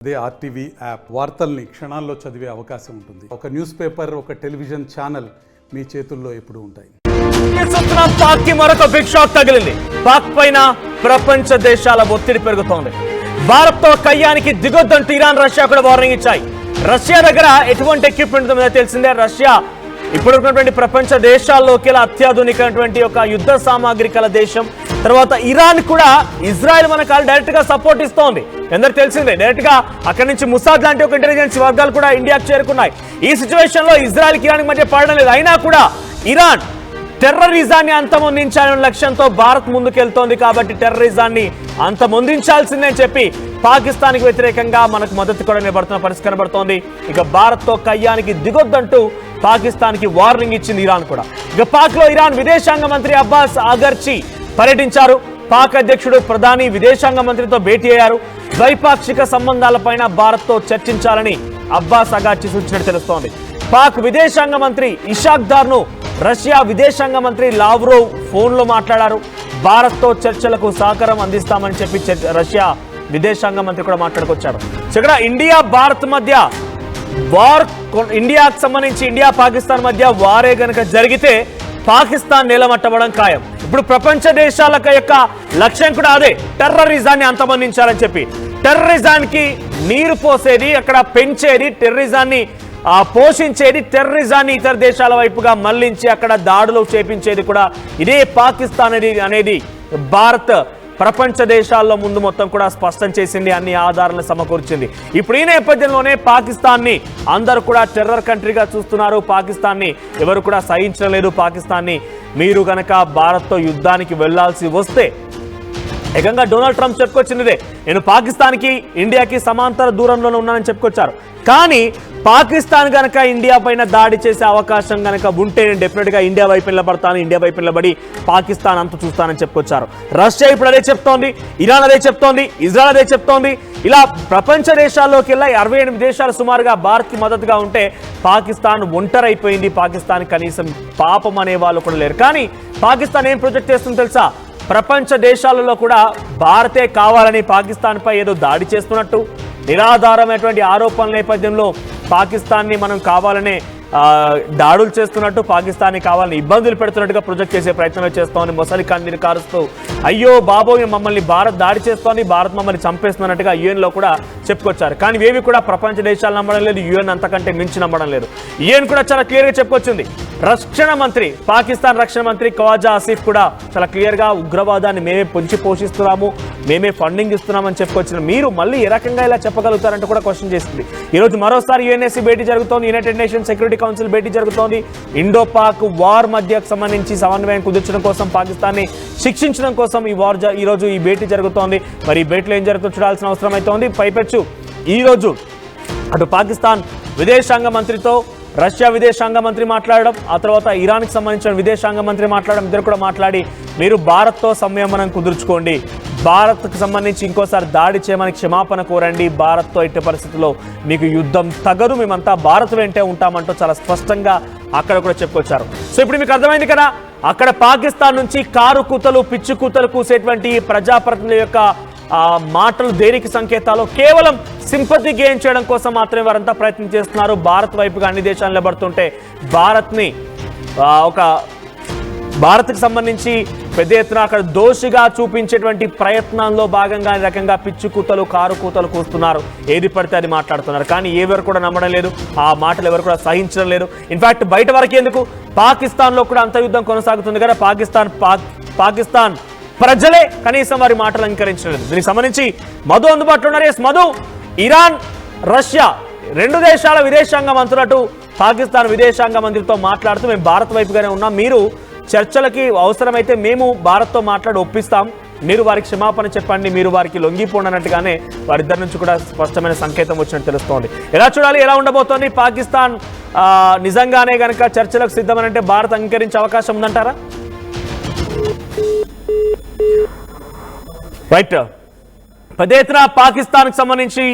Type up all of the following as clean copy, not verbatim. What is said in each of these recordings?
అదే RTV app వార్తల్ని క్షణాల్లో చదివే అవకాశం ఉంటుంది. ఒక న్యూస్ పేపర్, ఒక టెలివిజన్ ఛానల్ మీ చేతుల్లో ఎప్పుడూ ఉంటాయి. పాక్ కి మరొక బిగ్ షాక్ తగిలింది. పాక్ పైన ప్రపంచ దేశాల ఒత్తిడి పెరుగుతోంది. భారత్ తో కయ్యానికి దిగొద్దంటూ ఇరాన్, రష్యా కూడా వార్నింగ్ ఇచ్చాయి. రష్యా దగ్గర ఎటువంటి ఎక్విప్మెంట్ ఉందో తెలిసిందే. రష్యా ఇప్పుడు ఉన్నటువంటి ప్రపంచ దేశాల్లోకి అత్యాధునికమైనటువంటి ఒక యుద్ధ సామాగ్రి కల దేశం. తర్వాత ఇరాన్ కూడా ఇజ్రాయెల్ మనకు డైరెక్ట్ గా సపోర్ట్ ఇస్తోంది. ఎందరు తెలిసిందే, డైరెక్ట్ గా అక్కడి నుంచి ముసాద్ లాంటి ఒక ఇంటెలిజెన్స్ వర్గాలు కూడా ఇండియాకు చేరుకున్నాయి. ఈ సిచ్యువేషన్ లో ఇజ్రాయెల్ కి ఇరాన్ మధ్య పడడం లేదు. అయినా కూడా ఇరాన్ టెర్రరిజాన్ని అంతమొందించాలనే లక్ష్యంతో భారత్ ముందుకెళ్తోంది. కాబట్టి టెర్రరిజాన్ని అంతమొందించాల్సిందని చెప్పి పాకిస్తాన్ కి వ్యతిరేకంగా మనకు మద్దతు కూడా నిలబడుతున్న పరిస్థితి కనబడుతోంది. ఇక భారత్ తో కయ్యానికి దిగొద్దంటూ పాకిస్తాన్ కి వార్నింగ్ ఇచ్చింది ఇరాన్ కూడా. ఇక పాక్ లో ఇరాన్ విదేశాంగ మంత్రి అబ్బాస్ అగర్చి పర్యటించారు. పాక్ అధ్యక్షుడు ప్రధాని విదేశాంగ మంత్రితో భేటీ అయ్యారు. ద్వైపాక్షిక సంబంధాలపైన భారత్ తో చర్చించాలని అబ్బాస్ అగర్చి సూచించినట్టు తెలుస్తోంది. పాక్ విదేశాంగ మంత్రి ఇషాక్ దార్ ను రష్యా విదేశాంగ మంత్రి లావ్రోవ్ ఫోన్ లో మాట్లాడారు. భారత్ తో చర్చలకు సహకారం అందిస్తామని చెప్పి రష్యా విదేశాంగ మంత్రి కూడా మాట్లాడుకొచ్చారు. ఇక్కడ ఇండియా భారత్ మధ్య వార్, ఇండియాకు సంబంధించి ఇండియా పాకిస్తాన్ మధ్య వారే గనక జరిగితే పాకిస్తాన్ నేలమట్టబడం ఖాయం. ఇప్పుడు ప్రపంచ దేశాల యొక్క లక్ష్యం కూడా అదే, టెర్రరిజాన్ని అంతమొందించాలని చెప్పి. టెర్రరిజానికి నీరు పోసేది, అక్కడ పెంచేది, టెర్రరిజాన్ని పోషించేది, టెర్రరిజాన్ని ఇతర దేశాల వైపుగా మళ్లించి అక్కడ దాడులు చేపించేది కూడా ఇదే పాకిస్తాన్ అనేది భారత్ ప్రపంచ దేశాల్లో ముందు మొత్తం కూడా స్పష్టం చేసింది. అన్ని ఆధారాలను సమకూర్చింది. ఇప్పుడు ఈ నేపథ్యంలోనే పాకిస్తాన్ ని అందరూ కూడా టెర్రర్ కంట్రీగా చూస్తున్నారు. పాకిస్తాన్ ని ఎవరు కూడా సహించడం లేదు. పాకిస్తాన్ ని మీరు గనక భారత్ తో యుద్ధానికి వెళ్లాల్సి వస్తే, ఏకంగా డొనాల్డ్ ట్రంప్ చెప్పుకొచ్చినదే, నేను పాకిస్తాన్కి ఇండియాకి సమాంతర దూరంలోనే ఉన్నానని చెప్పుకొచ్చారు. కానీ పాకిస్తాన్ గనక ఇండియా పైన దాడి చేసే అవకాశం గనక ఉంటే నేను డెఫినెట్ గా ఇండియా వైపు నిలబడతాను, ఇండియా వైపు నిలబడి పాకిస్తాన్ అంత చూస్తానని చెప్పుకొచ్చారు. రష్యా ఇప్పుడు అదే చెప్తోంది, ఇరాన్ అదే చెప్తోంది, ఇజ్రాయెల్ అదే చెప్తోంది. ఇలా ప్రపంచ దేశాల్లోకి వెళ్ళి 68 దేశాలు సుమారుగా భారత్కి మద్దతుగా ఉంటే పాకిస్తాన్ ఒంటరైపోయింది. పాకిస్తాన్ కనీసం పాపం అనే వాళ్ళు కూడా లేరు. కానీ పాకిస్తాన్ ఏం ప్రొజెక్ట్ చేస్తుందో తెలుసా? ప్రపంచ దేశాలలో కూడా భారతే కావాలని పాకిస్తాన్ పై ఏదో దాడి చేస్తున్నట్టు, నిరాధారమైనటువంటి ఆరోపణల నేపథ్యంలో పాకిస్తాన్ని మనం కావాలనే దాడులు చేస్తున్నట్టు, పాకిస్తాన్ని కావాలని ఇబ్బందులు పెడుతున్నట్టుగా ప్రొజెక్ట్ చేసే ప్రయత్నమే చేస్తోంది. మొసలి కన్నీరు కారుస్తూ అయ్యో బాబోయ్ మమ్మల్ని భారత్ దాడి చేస్తోంది, భారత్ మమ్మల్ని చంపేస్తున్నట్టుగా యుఎన్లో కూడా చెప్పుకొచ్చారు. కానీ ఇవేవి కూడా ప్రపంచ దేశాలు నమ్మడం లేదు, యుఎన్ అంతకంటే మించి నమ్మడం లేదు. యుఎన్ కూడా చాలా క్లియర్గా చెప్పుకొచ్చింది. రక్షణ మంత్రి, పాకిస్తాన్ రక్షణ మంత్రి ఖవాజా ఆసిఫ్ కూడా చాలా క్లియర్గా ఉగ్రవాదాన్ని మేమే పొంచి పోషిస్తున్నాము, మేమే ఫండింగ్ ఇస్తున్నామని చెప్పుకొచ్చిన మీరు మళ్ళీ ఏ రకంగా ఇలా చెప్పగలుగుతారంటూ కూడా క్వశ్చన్ చేసింది. ఈరోజు మరోసారి యుఎన్ఎస్సీ భేటీ జరుగుతోంది, యునైటెడ్ నేషన్స్ సెక్యూరిటీ కౌన్సిల్ భేటీ జరుగుతోంది. ఇండో పాక్ వార్ మధ్యకు సంబంధించి సమన్వయం కుదిర్చడం కోసం, పాకిస్తాన్ని శిక్షించడం కోసం ఈ రోజు ఈ భేటీ జరుగుతోంది. మరి ఈ భేటీలో ఏం జరుగుతుందో చూడాల్సిన అవసరం అయితే ఉంది. పైపెచ్చు ఈరోజు అటు పాకిస్తాన్ విదేశాంగ మంత్రితో రష్యా విదేశాంగ మంత్రి మాట్లాడడం, ఆ తర్వాత ఇరాన్కి సంబంధించిన విదేశాంగ మంత్రి మాట్లాడడం, ఇద్దరు కూడా మాట్లాడి మీరు భారత్తో సంయమనం కుదుర్చుకోండి, భారత్కు సంబంధించి ఇంకోసారి దాడి చేయమని క్షమాపణ కోరండి, భారత్తో ఎట్టి పరిస్థితుల్లో మీకు యుద్ధం తగదు, మేమంతా భారత్ వెంటే ఉంటామంటూ చాలా స్పష్టంగా అక్కడ కూడా చెప్పుకొచ్చారు. సో ఇప్పుడు మీకు అర్థమైంది కదా, అక్కడ పాకిస్తాన్ నుంచి కారు కూతలు, పిచ్చి కూతలు కూసేటువంటి ప్రజాప్రతినిధుల యొక్క మాటలు దేనికి సంకేతాలు? కేవలం సింపతి గెయిన్ చేయడం కోసం మాత్రమే వారంతా ప్రయత్నం చేస్తున్నారు. భారత్ వైపుగా అన్ని దేశాలు నిలబడుతుంటే భారత్కి సంబంధించి పెద్ద ఎత్తున అక్కడ దోషిగా చూపించేటువంటి ప్రయత్నంలో భాగంగా ఈ రకంగా పిచ్చి కూతలు, కారు కూతలు కూస్తున్నారు. ఏది పడితే అది మాట్లాడుతున్నారు. కానీ ఎవరు కూడా నమ్మడం లేదు, ఆ మాటలు ఎవరు కూడా సహించడం లేదు. ఇన్ఫాక్ట్ బయట వరకు ఎందుకు, పాకిస్తాన్లో కూడా అంత యుద్ధం కొనసాగుతుంది కదా, పాకిస్తాన్ ప్రజలే కనీసం వారి మాటలు అంగీకరించలేదు. దీనికి సంబంధించి మధు అందుబాటులో ఉన్నారు. మధు, ఇరాన్, రష్యా రెండు దేశాల విదేశాంగ మంత్రులటు పాకిస్తాన్ విదేశాంగ మంత్రితో మాట్లాడుతూ మేము భారత్ వైపుగానే ఉన్నాం, మీరు చర్చలకి అవసరమైతే మేము భారత్తో మాట్లాడి ఒప్పిస్తాం, మీరు వారికి క్షమాపణ చెప్పండి, మీరు వారికి లొంగిపోనట్టుగానే వారిద్దరి నుంచి కూడా స్పష్టమైన సంకేతం వచ్చినట్టు తెలుస్తోంది. ఎలా చూడాలి, ఎలా ఉండబోతోంది? పాకిస్తాన్ నిజంగానే కనుక చర్చలకు సిద్ధమనంటే భారత్ అంగీకరించే అవకాశం ఉందంటారా? రైట్, పెద్ద ఎత్తున పాకిస్తాన్కి సంబంధించి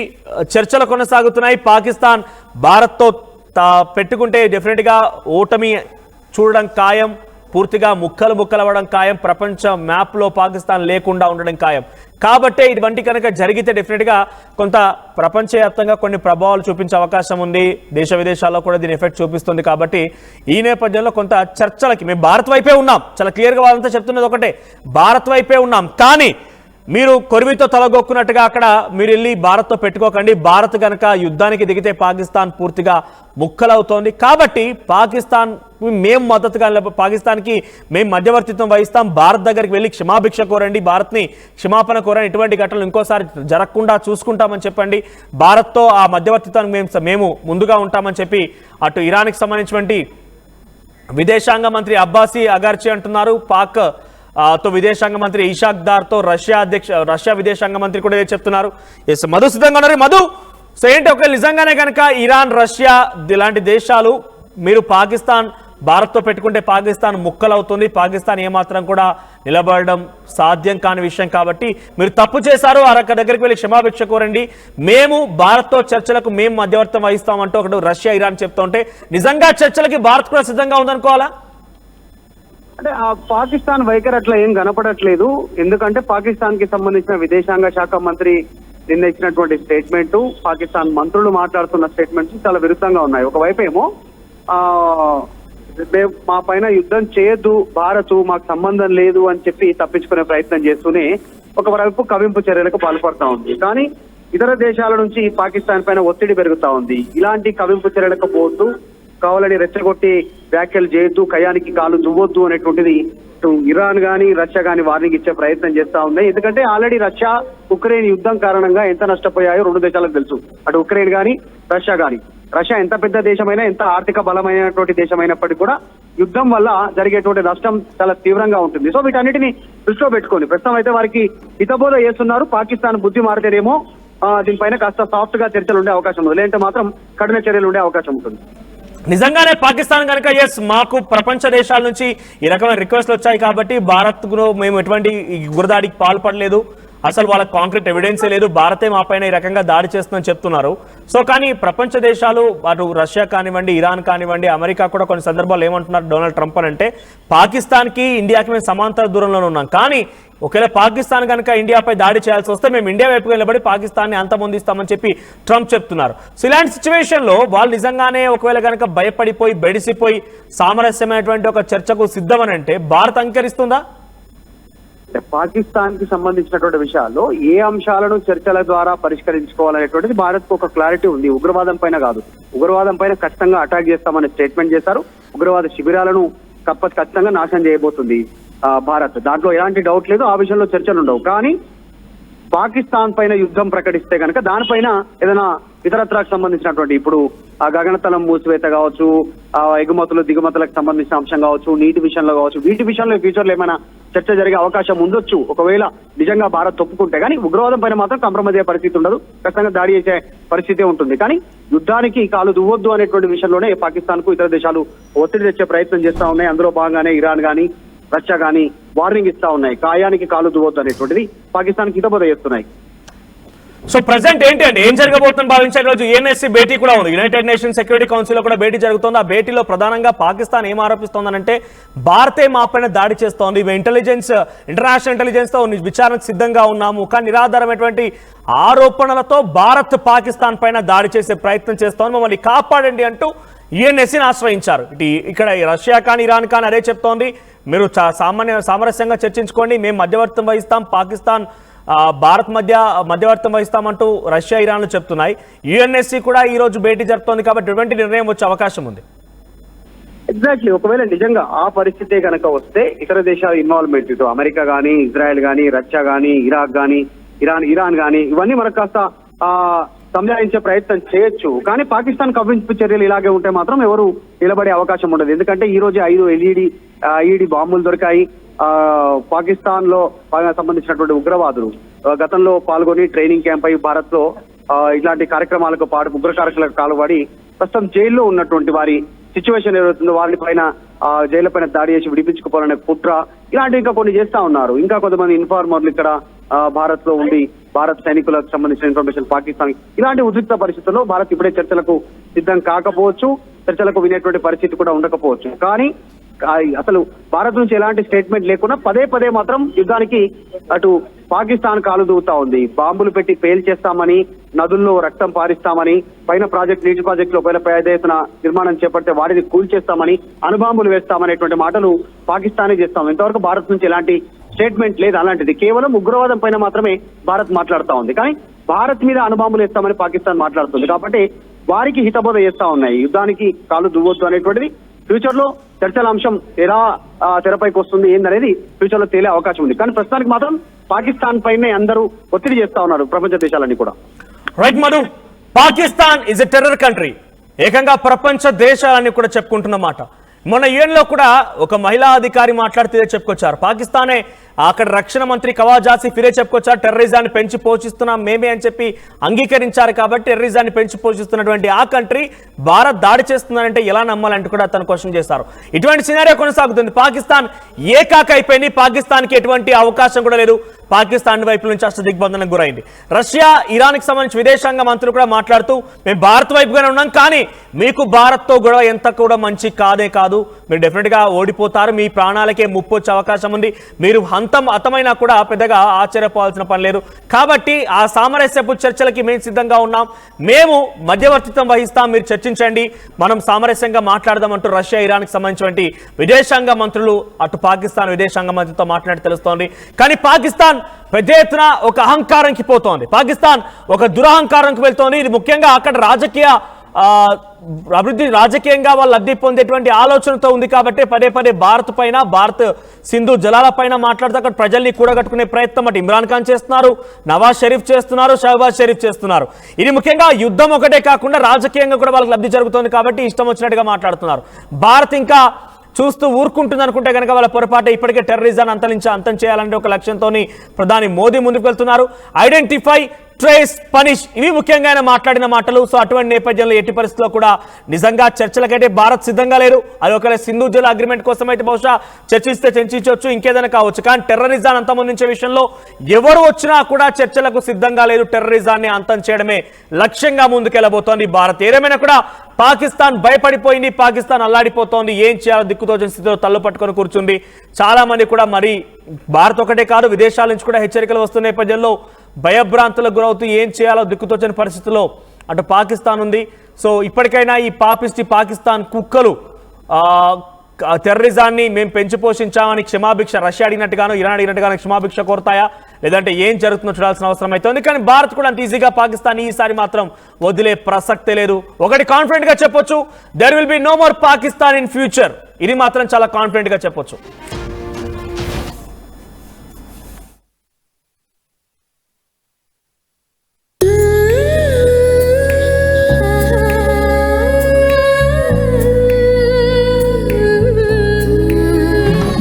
చర్చలు కొనసాగుతున్నాయి. పాకిస్తాన్ భారత్తో పెట్టుకుంటే డెఫినెట్గా ఓటమి చూడడం ఖాయం. పూర్తిగా ముక్కలవ్వడం ఖాయం. ప్రపంచ మ్యాప్లో పాకిస్తాన్ లేకుండా ఉండడం ఖాయం. కాబట్టే ఇటువంటి కనుక జరిగితే డెఫినెట్గా కొంత ప్రపంచవ్యాప్తంగా కొన్ని ప్రభావాలు చూపించే అవకాశం ఉంది. దేశ విదేశాల్లో కూడా దీని ఎఫెక్ట్ చూపిస్తుంది. కాబట్టి ఈ నేపథ్యంలో కొంత చర్చలకి మేము భారత్ వైపే ఉన్నాం. చాలా క్లియర్గా వాళ్ళంతా చెప్తున్నది ఒకటే, భారత్ వైపే ఉన్నాం. కానీ మీరు కొరివితో తలగొక్కున్నట్టుగా అక్కడ మీరు వెళ్ళి భారత్తో పెట్టుకోకండి. భారత్ కనుక యుద్ధానికి దిగితే పాకిస్తాన్ పూర్తిగా ముక్కలవుతోంది. కాబట్టి పాకిస్తాన్ మేము మద్దతుగా, పాకిస్తాన్కి మేము మధ్యవర్తిత్వం వహిస్తాం. భారత్ దగ్గరికి వెళ్ళి క్షమాభిక్ష కోరండి, భారత్ని క్షమాపణ కోరండి, ఇటువంటి ఘటనలు ఇంకోసారి జరగకుండా చూసుకుంటామని చెప్పండి. భారత్తో ఆ మధ్యవర్తిత్వానికి మేము ముందుగా ఉంటామని చెప్పి అటు ఇరాన్కి సంబంధించినటువంటి విదేశాంగ మంత్రి అబ్బాసీ అగార్చి అంటున్నారు. పాక్ తో విదేశాంగ మంత్రి ఇషాక్ దార్తో రష్యా విదేశాంగ మంత్రి కూడా చెప్తున్నారు. ఎస్ మధు సిద్ధంగా ఉన్నారు. మధు, సో ఏంటి ఒకవేళ నిజంగానే కనుక ఇరాన్, రష్యా ఇలాంటి దేశాలు మీరు పాకిస్తాన్ భారత్తో పెట్టుకుంటే పాకిస్తాన్ ముక్కలవుతుంది, పాకిస్తాన్ ఏమాత్రం కూడా నిలబడడం సాధ్యం కాని విషయం. కాబట్టి మీరు తప్పు చేశారు, అరక్క దగ్గరికి వెళ్ళి క్షమాభిక్ష కోరండి, మేము భారత్తో చర్చలకు మేము మధ్యవర్తం వహిస్తామంటూ ఒకటి రష్యా, ఇరాన్ చెప్తుంటే నిజంగా చర్చలకి భారత్ కూడా సిద్ధంగా ఉందనుకోవాలా? అంటే ఆ పాకిస్తాన్ వైఖరి అట్లా ఏం కనపడట్లేదు. ఎందుకంటే పాకిస్తాన్ కి సంబంధించిన విదేశాంగ శాఖ మంత్రి నిన్న ఇచ్చినటువంటి స్టేట్మెంట్, పాకిస్తాన్ మంత్రులు మాట్లాడుతున్న స్టేట్మెంట్స్ చాలా విరుద్ధంగా ఉన్నాయి. ఒకవైపు ఏమో మా పైన యుద్ధం చేయొద్దు భారత్, మాకు సంబంధం లేదు అని చెప్పి తప్పించుకునే ప్రయత్నం చేస్తూనే ఒకవైపు కవింపు చర్యలకు పాల్పడతా ఉంది. కానీ ఇతర దేశాల నుంచి పాకిస్తాన్ పైన ఒత్తిడి పెరుగుతా ఉంది. ఇలాంటి కవింపు చర్యలకు పోతూ కావాలని రెచ్చగొట్టి వ్యాఖ్యలు చేయొద్దు, కయానికి కాలు దువ్వొద్దు అనేటువంటిది ఇరాన్ గానీ రష్యా గానీ వార్నింగ్ ఇచ్చే ప్రయత్నం చేస్తా ఉన్నాయి. ఎందుకంటే ఆల్రెడీ రష్యా ఉక్రెయిన్ యుద్ధం కారణంగా ఎంత నష్టపోయాయో రెండు దేశాలకు తెలుసు. అటు ఉక్రెయిన్ గానీ రష్యా గానీ. రష్యా ఎంత పెద్ద దేశమైనా, ఎంత ఆర్థిక బలమైనటువంటి దేశమైనప్పటికీ కూడా యుద్ధం వల్ల జరిగేటువంటి నష్టం చాలా తీవ్రంగా ఉంటుంది. సో వీటన్నిటిని దృష్టిలో పెట్టుకొని ప్రస్తుతం అయితే వారికి హితబోధ చేస్తున్నారు. పాకిస్తాన్ బుద్ధి మారితేనేమో దీనిపైన కాస్త సాఫ్ట్ గా చర్చలు ఉండే అవకాశం ఉంది, లేదంటే మాత్రం కఠిన చర్యలు ఉండే అవకాశం ఉంటుంది. నిజంగానే పాకిస్తాన్ కనుక ఎస్ మాకు ప్రపంచ దేశాల నుంచి ఈ రకమైన రిక్వెస్ట్లు వచ్చాయి కాబట్టి భారత్కు మేము ఎటువంటి గురదాడికి పాల్పడలేదు, అసలు వాళ్ళకి కాంక్రీట్ ఎవిడెన్సే లేదు, భారతే మా పైన ఈ రకంగా దాడి చేస్తుందని చెప్తున్నారు. సో కానీ ప్రపంచ దేశాలు అటు రష్యా కానివ్వండి, ఇరాన్ కానివ్వండి, అమెరికా కూడా కొన్ని సందర్భాలు ఏమంటున్నారు డొనాల్డ్ ట్రంప్ అని అంటే పాకిస్తాన్కి ఇండియాకి మేము సమాంతర దూరంలోనే ఉన్నాం, కానీ ఒకవేళ పాకిస్తాన్ కనుక ఇండియాపై దాడి చేయాల్సి వస్తే మేము ఇండియా వైపుకి వెళ్ళబడి పాకిస్తాన్ని అంతమొందిస్తామని చెప్పి ట్రంప్ చెప్తున్నారు. సో ఇలాంటి సిచ్యువేషన్లో వాళ్ళు నిజంగానే ఒకవేళ కనుక భయపడిపోయి బెడిసిపోయి సామరస్యమైనటువంటి ఒక చర్చకు సిద్ధమని అంటే భారత్ అంగీకరిస్తుందా? పాకిస్తాన్ కి సంబంధించినటువంటి విషయాల్లో ఏ అంశాలను చర్చల ద్వారా పరిష్కరించుకోవాలనేటువంటిది భారత్ కు ఒక క్లారిటీ ఉంది. ఉగ్రవాదం పైన కాదు, ఉగ్రవాదం పైన ఖచ్చితంగా అటాక్ చేస్తామని స్టేట్మెంట్ చేశారు. ఉగ్రవాద శిబిరాలను ఖచ్చితంగా నాశనం చేయబోతుంది భారత్, దాంట్లో ఎలాంటి డౌట్ లేదు. ఆ విషయంలో చర్చలు ఉండవు. కానీ పాకిస్తాన్ పైన యుద్ధం ప్రకటిస్తే కనుక దానిపైన ఏదైనా ఇతరత్రకు సంబంధించినటువంటి ఇప్పుడు ఆ గగనతలం మూసివేత కావచ్చు, ఆ ఎగుమతులు దిగుమతులకు సంబంధించిన అంశం కావచ్చు, నీటి విషయంలో కావచ్చు, వీటి విషయంలో ఫ్యూచర్ లో ఏమైనా చర్చ జరిగే అవకాశం ఉండొచ్చు ఒకవేళ నిజంగా భారత్ ఒప్పుకుంటే. కానీ ఉగ్రవాదం పైన మాత్రం కాంప్రమైజ్ అయ్యే పరిస్థితి ఉండదు, ఖచ్చితంగా దాడి చేసే పరిస్థితి ఉంటుంది. కానీ యుద్ధానికి కాలు దువ్వొద్దు అనేటువంటి విషయంలోనే పాకిస్తాన్ కు ఇతర దేశాలు ఒత్తిడి తెచ్చే ప్రయత్నం చేస్తా ఉన్నాయి. అందులో భాగంగానే ఇరాన్ గానీ రష్యా గానీ వార్నింగ్ ఇస్తా ఉన్నాయి, కాయానికి కాలు దువ్వొద్దు అనేటువంటిది పాకిస్తాన్ కి హితబోధ చేస్తున్నాయి. సో ప్రెసెంట్ ఏంటి అంటే ఏం జరగబోతుందని భావించే రోజు యుఎన్ఎస్సీ భేటీ కూడా ఉంది, యునైటెడ్ నేషన్ సెక్యూరిటీ కౌన్సిల్ లో కూడా భేటీ జరుగుతుంది. ఆ భేటీలో ప్రధానంగా పాకిస్తాన్ ఏం ఆరోపిస్తోందనంటే భారతే మా పైన దాడి చేస్తోంది, ఇంటర్నేషనల్ ఇంటెలిజెన్స్ తో విచారణకు సిద్ధంగా ఉన్నాము, కానీ నిరాధారమైనటువంటి ఆరోపణలతో భారత్ పాకిస్తాన్ పైన దాడి చేసే ప్రయత్నం చేస్తోంది, మమ్మల్ని కాపాడండి అంటూ యుఎన్ఎస్సీని ఆశ్రయించారు. ఇక్కడ రష్యా కానీ ఇరాన్ కానీ అదే చెప్తోంది, మీరు సామరస్యంగా చర్చించుకోండి, మేము మధ్యవర్తం వహిస్తాం, పాకిస్తాన్ భారత్ మధ్యవర్తం వహిస్తామంటూ రష్యా ఇరాన్లు చెప్తున్నాయి. యుఎన్ఎస్సీ కూడా ఈ రోజు భేటీ జరుపుతోంది కాబట్టి ఎటువంటి నిర్ణయం వచ్చే అవకాశం ఉంది? ఎగ్జాక్ట్లీ, ఒకవేళ నిజంగా ఆ పరిస్థితే కనుక వస్తే ఇతర దేశాల ఇన్వాల్వ్మెంట్, ఇటు అమెరికా గానీ, ఇజ్రాయెల్ గానీ, రష్యా గానీ, ఇరాక్ గానీ, ఇరాన్ గానీ, ఇవన్నీ మనకు కాస్త సంజాయించే ప్రయత్నం చేయొచ్చు. కానీ పాకిస్తాన్ కవ్వింపు చర్యలు ఇలాగే ఉంటే మాత్రం ఎవరు నిలబడే అవకాశం ఉండదు. ఎందుకంటే ఈ రోజు 5 ఐఈడి బాంబులు దొరికాయి. పాకిస్తాన్ లో సంబంధించినటువంటి ఉగ్రవాదులు గతంలో పాల్గొని ట్రైనింగ్ క్యాంప్ అయి భారత్ లో ఇలాంటి కార్యక్రమాలకు ఉగ్రకారకులకు కాలుబడి ప్రస్తుతం జైల్లో ఉన్నటువంటి వారి సిచ్యువేషన్ ఏదవుతుందో వారి పైన జైలు పైన దాడి చేసి విడిపించుకోవాలనే కుట్ర, ఇలాంటివి ఇంకా కొన్ని చేస్తా ఉన్నారు. ఇంకా కొంతమంది ఇన్ఫార్మర్లు ఇక్కడ భారత్ లో ఉండి భారత్ సైనికులకు సంబంధించిన ఇన్ఫర్మేషన్ పాకిస్తాన్, ఇలాంటి ఉద్రిక్త పరిస్థితుల్లో భారత్ ఇప్పుడే చర్చలకు సిద్ధం కాకపోవచ్చు, చర్చలకు వినేటువంటి పరిస్థితి కూడా ఉండకపోవచ్చు. కానీ అసలు భారత్ నుంచి ఎలాంటి స్టేట్మెంట్ లేకుండా పదే పదే మాత్రం యుద్ధానికి అటు పాకిస్తాన్ కాలు దూవుతా ఉంది. బాంబులు పెట్టి పేల్చేస్తామని, నదుల్లో రక్తం పారిస్తామని, పైన నీటి ప్రాజెక్టులో పైన పెద్ద ఎత్తున నిర్మాణం చేపడితే వాటిని కూల్చేస్తామని, అణుబాంబులు వేస్తామనేటువంటి మాటలు పాకిస్తానే చేస్తాం. ఇంతవరకు భారత్ నుంచి ఎలాంటి స్టేట్మెంట్ లేదు. అలాంటిది కేవలం ఉగ్రవాదం పైన మాత్రమే భారత్ మాట్లాడుతా ఉంది. కానీ భారత్ మీద అణుబాంబులు వేస్తామని పాకిస్తాన్ మాట్లాడుతుంది. కాబట్టి వారికి హితబోధ చేస్తా ఉన్నాయి. యుద్ధానికి కాలు దువ్వొద్దు అనేటువంటిది ఫ్యూచర్ లో చర్చల అంశం ఎలా తెరపైకి వస్తుంది ఏందనేది ఫ్యూచర్ లో తేలే అవకాశం ఉంది. కానీ ప్రస్తుతానికి మాత్రం పాకిస్తాన్ పైనే అందరూ ఒత్తిడి చేస్తా ఉన్నారు ప్రపంచ దేశాలన్నీ కూడా. Right Madhu, Pakistan is a terror country, ఏకంగా ప్రపంచ దేశాలన్నీ కూడా చెప్పుకుంటున్నమాట. మొన్న యుఎన్లో కూడా ఒక మహిళా అధికారి మాట్లాడితే చెప్పుకొచ్చారు. పాకిస్తానే అక్కడ రక్షణ మంత్రి ఖవాజా ఆసిఫ్ చెప్పుకొచ్చారు, టెర్రరిజాన్ని పెంచి పోషిస్తున్నాం మేమే అని చెప్పి అంగీకరించారు. కాబట్టి టెర్రరిజాన్ని పెంచి పోషిస్తున్నటువంటి ఆ కంట్రీ భారత్ దాడి చేస్తుందంటే ఎలా నమ్మాలంటూ కూడా తను క్వశ్చన్ చేశారు. ఇటువంటి సినారియో కొనసాగుతుంది. పాకిస్తాన్ ఏకాక అయిపోయింది. పాకిస్తాన్కి ఎటువంటి అవకాశం కూడా లేదు. పాకిస్తాన్ వైపు నుంచి అష్ట దిగ్బంధనకు గురైంది. రష్యా, ఇరాన్కి సంబంధించి విదేశాంగ మంత్రులు కూడా మాట్లాడుతూ మేము భారత్ వైపుగానే ఉన్నాం, కానీ మీకు భారత్తో గొడవ ఎంత కూడా మంచి కాదే కాదు, మీరు డెఫినెట్గా ఓడిపోతారు, మీ ప్రాణాలకే ముప్పు వచ్చే అవకాశం ఉంది, మీరు హతమైనా కూడా పెద్దగా ఆశ్చర్యపోవాల్సిన పని లేదు. కాబట్టి ఆ సామరస్యపు చర్చలకి మేము సిద్ధంగా ఉన్నాం, మేము మధ్యవర్తిత్వం వహిస్తాం, మీరు చర్చించండి, మనం సామరస్యంగా మాట్లాడదామంటూ రష్యా, ఇరాన్కి సంబంధించినటువంటి విదేశాంగ మంత్రులు అటు పాకిస్తాన్ విదేశాంగ మంత్రితో మాట్లాడి తెలుస్తోంది. కానీ పాకిస్తాన్ పెద్ద ఎత్తున ఒక అహంకారంకి పోతోంది. పాకిస్తాన్ ఒక దురహంకారంకి వెళ్తోంది. ఇది ముఖ్యంగా అక్కడ రాజకీయంగా వాళ్ళు లబ్ధి పొందేటువంటి ఆలోచనతో ఉంది. కాబట్టి పదే పదే భారత్ పైన, భారత్ సింధు జలాల పైన మాట్లాడుతూ అక్కడ ప్రజల్ని కూడగట్టుకునే ప్రయత్నం అటు ఇమ్రాన్ ఖాన్ చేస్తున్నారు, నవాజ్ షరీఫ్ చేస్తున్నారు, షహబాజ్ షరీఫ్ చేస్తున్నారు. ఇది ముఖ్యంగా యుద్ధం ఒకటే కాకుండా రాజకీయంగా కూడా వాళ్ళకి లబ్ధి జరుగుతోంది. కాబట్టి ఇష్టం వచ్చినట్టుగా మాట్లాడుతున్నారు. భారత్ ఇంకా చూస్తూ ఊరుకుంటుంది అనుకుంటే కనుక వాళ్ళ పొరపాటు. ఇప్పటికే టెర్రరిజాన్ని అంతం చేయాలంటే ఒక లక్ష్యంతో ప్రధాని మోదీ ముందుకు వెళ్తున్నారు. ఐడెంటిఫై, ట్రేస్, పనిష్, ఇవి ముఖ్యంగా ఆయన మాట్లాడిన మాటలు. సో అటువంటి నేపథ్యంలో ఎట్టి పరిస్థితుల్లో కూడా నిజంగా చర్చలకైతే భారత్ సిద్ధంగా లేరు. అది ఒకవేళ సింధు జల అగ్రిమెంట్ కోసం అయితే బహుశా చర్చించవచ్చు, ఇంకేదైనా కావచ్చు. కానీ టెర్రరిజాన్ని అంతమొందించే విషయంలో ఎవరు వచ్చినా కూడా చర్చలకు సిద్ధంగా లేదు. టెర్రరిజాన్ని అంతం చేయడమే లక్ష్యంగా ముందుకెళ్లబోతోంది భారత్. ఏదేమైనా కూడా పాకిస్తాన్ భయపడిపోయింది, పాకిస్తాన్ అల్లాడిపోతోంది, ఏం చేయాలో దిక్కుతోచని స్థితిలో తల్లు పట్టుకొని కూర్చుంది. చాలా మంది కూడా మరి భారత్ ఒకటే కాదు విదేశాల నుంచి కూడా హెచ్చరికలు వస్తున్న నేపథ్యంలో భయభ్రాంతులకు గురవుతూ ఏం చేయాలో దిక్కుతోచని పరిస్థితుల్లో అటు పాకిస్తాన్ ఉంది. సో ఇప్పటికైనా ఈ పాకిస్తాన్ కుక్కలు టెర్రరిజాన్ని మేము పెంచి పోషించామని క్షమాభిక్ష రష్యా అడిగినట్టుగాను, ఇరాన్ అడిగినట్టుగాను క్షమాభిక్ష కోరుతాయా, లేదంటే ఏం జరుగుతుందో చూడాల్సిన అవసరం అవుతుంది. కానీ భారత్ కూడా అంత ఈజీగా పాకిస్తాన్ ఈసారి మాత్రం వదిలే ప్రసక్తే లేదు. ఒకటి కాన్ఫిడెంట్ గా చెప్పొచ్చు, there will be no more Pakistan in future. ఇది మాత్రం చాలా కాన్ఫిడెంట్ గా చెప్పొచ్చు.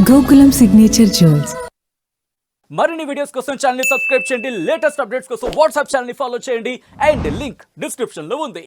Gokulam signature jewels. మరిన్ని వీడియోస్ కోసం ఛానల్ ని సబ్స్క్రైబ్ చేయండి, లేటెస్ట్ అప్డేట్స్ కోసం వాట్సాప్ ఛానల్ ని ఫాలో చేయండి, అండ్ లింక్ డిస్క్రిప్షన్ లో ఉంది.